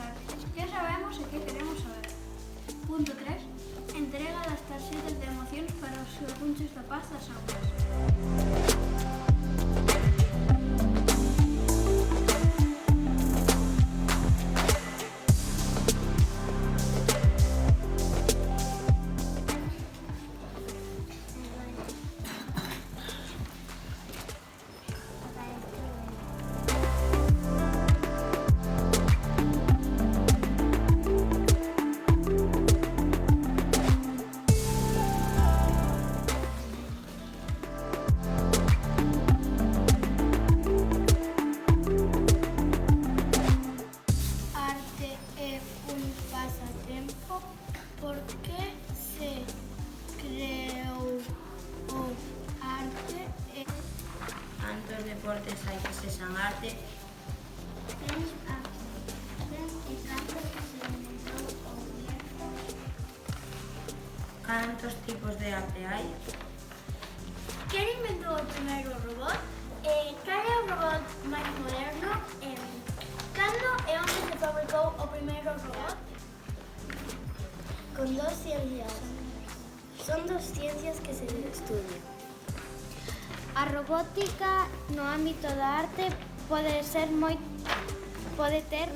arte. Ya sabemos e que queremos saber. Punto 3. Entrega das tarxetas de emocións para os xorgunchos da paz das aulas. Arte é un pasatempo. Por que se creou o arte? Cantos deportes hai que sexan arte? Tens a e cando se inventou o viejo? Cantos tipos de arte hai? Quen inventou o primeiro robot? Cal é o robot máis moderno? Cando e onde se fabricou o primeiro robot? Con dos ciencias. Son dos ciencias que se estudian. A robótica no ámbito da arte pode ter